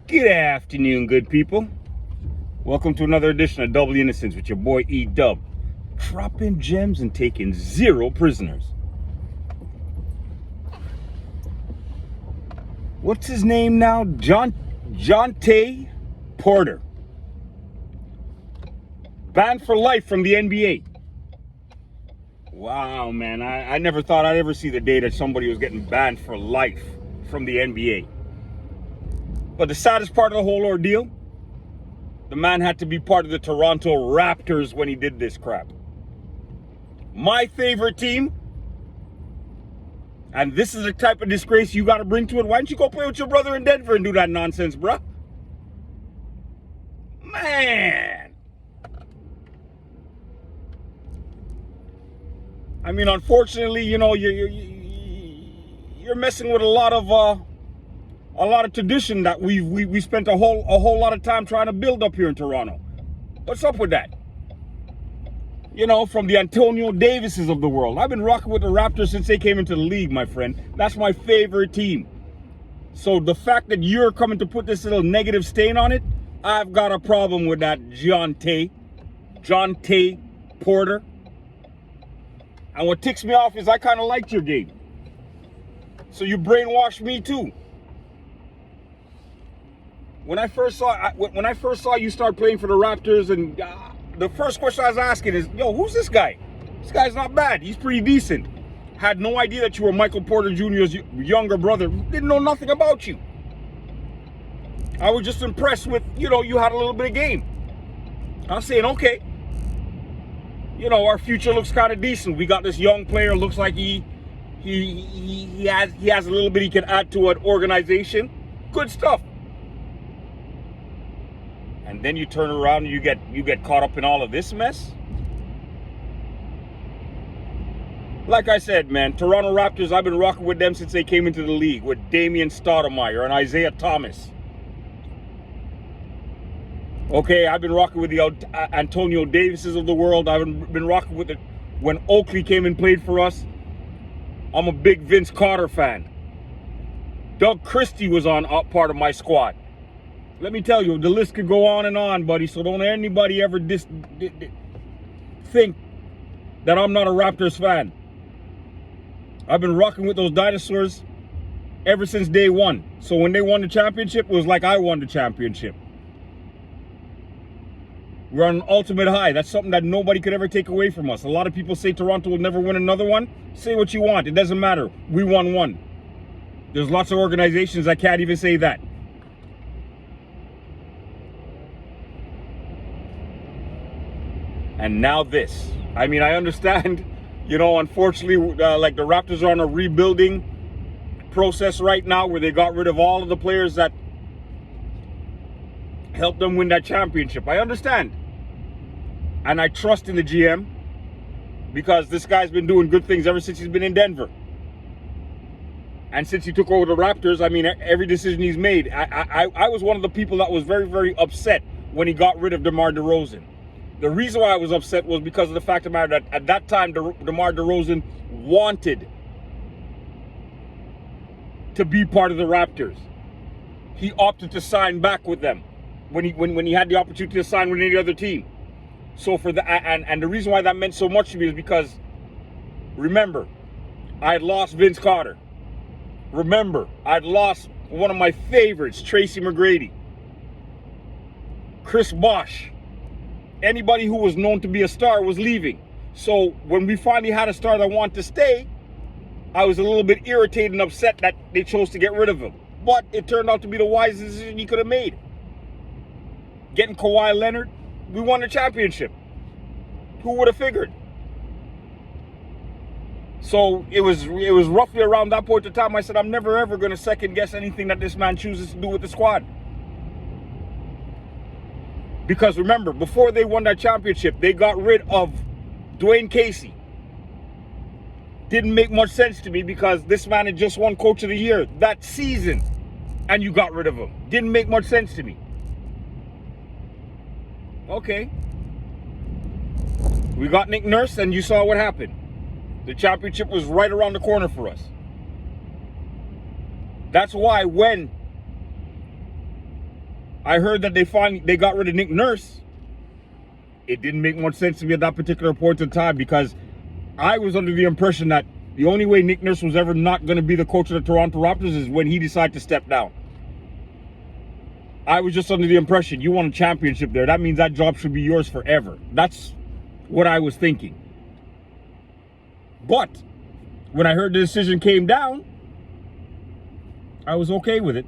Good afternoon, good people. Welcome to another edition of Double Innocence with your boy E-Dub. Dropping gems and taking zero prisoners. What's his name now? Micheal Porter. Banned for life from the NBA. Wow, man. I never thought I'd ever see the day that somebody was getting banned for life from the NBA. But the saddest part of the whole ordeal, the man had to be part of the Toronto Raptors when he did this crap. My favorite team. And this is the type of disgrace you got to bring to it. Why don't you go play with your brother in Denver and do that nonsense, bruh? Man. I mean, unfortunately, you know, you're messing with a lot of tradition that we spent a whole lot of time trying to build up here in Toronto. What's up with that? You know, from the Antonio Davises of the world. I've been rocking with the Raptors since they came into the league, my friend. That's my favorite team. So the fact that you're coming to put this little negative stain on it, I've got a problem with that, Micheal Porter. And what ticks me off is I kind of liked your game. So you brainwashed me too. When I first saw you start playing for the Raptors, and the first question I was asking is, yo, who's this guy? This guy's not bad. He's pretty decent. Had no idea that you were Micheal Porter Jr.'s younger brother. Didn't know nothing about you. I was just impressed with, you know, you had a little bit of game. I was saying, okay, you know, our future looks kind of decent. We got this young player. Looks like he has a little bit he can add to an organization. Good stuff. And then you turn around and you get caught up in all of this mess. Like I said, man, Toronto Raptors, I've been rocking with them since they came into the league with Damian Stoudemire and Isaiah Thomas. Okay, I've been rocking with the Antonio Davises of the world. I've been rocking with it when Oakley came and played for us. I'm a big Vince Carter fan. Doug Christie was on part of my squad. Let me tell you, the list could go on, buddy. So don't anybody ever think that I'm not a Raptors fan. I've been rocking with those dinosaurs ever since day one. So when they won the championship, it was like I won the championship. We're on an ultimate high. That's something that nobody could ever take away from us. A lot of people say Toronto will never win another one. Say what you want. It doesn't matter. We won one. There's lots of organizations that can't even say that. And now this. I mean, I understand, you know, unfortunately, like the Raptors are on a rebuilding process right now where they got rid of all of the players that helped them win that championship. I understand. And I trust in the GM because this guy's been doing good things ever since he's been in Denver. And since he took over the Raptors, I mean, every decision he's made, I was one of the people that was very, very upset when he got rid of DeMar DeRozan. The reason why I was upset was because of the fact of the matter that at that time, DeMar DeRozan wanted to be part of the Raptors. He opted to sign back with them when he had the opportunity to sign with any other team. So for the and the reason why that meant so much to me is because, remember, I had lost Vince Carter. Remember, I'd lost one of my favorites, Tracy McGrady, Chris Bosh. Anybody who was known to be a star was leaving. So when we finally had a star that wanted to stay, I was a little bit irritated and upset that they chose to get rid of him. But it turned out to be the wisest decision he could have made. Getting Kawhi Leonard, we won the championship. Who would have figured? So it was roughly around that point of time I said, I'm never ever going to second guess anything that this man chooses to do with the squad. Because remember, before they won that championship, they got rid of Dwayne Casey. Didn't make much sense to me because this man had just won Coach of the Year that season. And you got rid of him. Didn't make much sense to me. Okay. We got Nick Nurse and you saw what happened. The championship was right around the corner for us. That's why when I heard that they got rid of Nick Nurse. It didn't make much sense to me at that particular point in time, because I was under the impression that the only way Nick Nurse was ever not going to be the coach of the Toronto Raptors is when he decided to step down. I was just under the impression you won a championship there, that means that job should be yours forever. That's what I was thinking. But when I heard the decision came down, I was okay with it.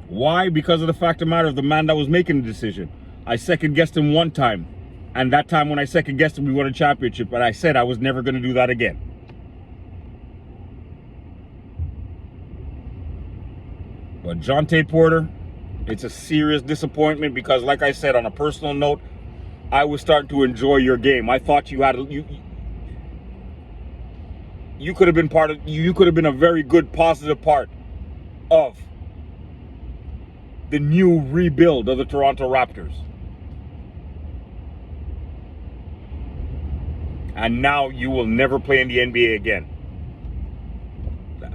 Why? Because of the fact of the matter of the man that was making the decision. I second guessed him one time, and that time when I second guessed him, we won a championship, and I said I was never going to do that again. But Micheal Porter, it's a serious disappointment, because like I said, on a personal note, I was starting to enjoy your game. I thought you had you could have been part of, you could have been a very good positive part of the new rebuild of the Toronto Raptors. And now you will never play in the NBA again.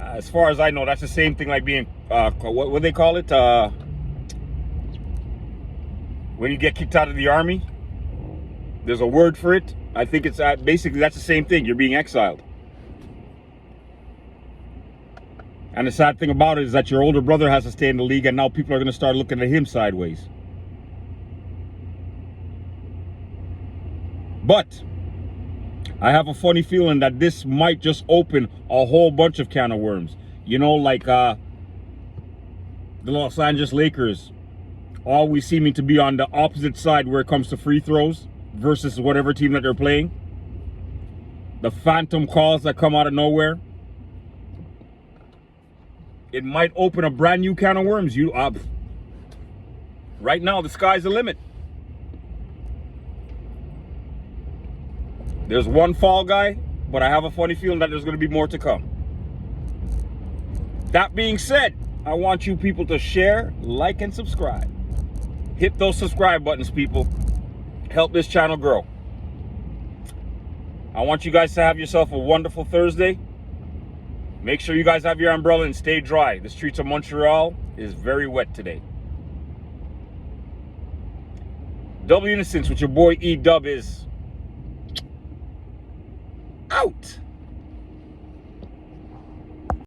As far as I know, that's the same thing like being what do they call it? When you get kicked out of the army, there's a word for it. I think it's basically that's the same thing. You're being exiled. And the sad thing about it is that your older brother has to stay in the league, and now people are going to start looking at him sideways. But I have a funny feeling that this might just open a whole bunch of can of worms. You know, like the Los Angeles Lakers always seeming to be on the opposite side where it comes to free throws versus whatever team that they're playing. The phantom calls that come out of nowhere. It might open a brand new can of worms. Right now, the sky's the limit. There's one fall guy, but I have a funny feeling that there's going to be more to come. That being said, I want you people to share, like, and subscribe. Hit those subscribe buttons, people. Help this channel grow. I want you guys to have yourself a wonderful Thursday. Make sure you guys have your umbrella and stay dry. The streets of Montreal is very wet today. W Innocence with your boy E-Dub is out.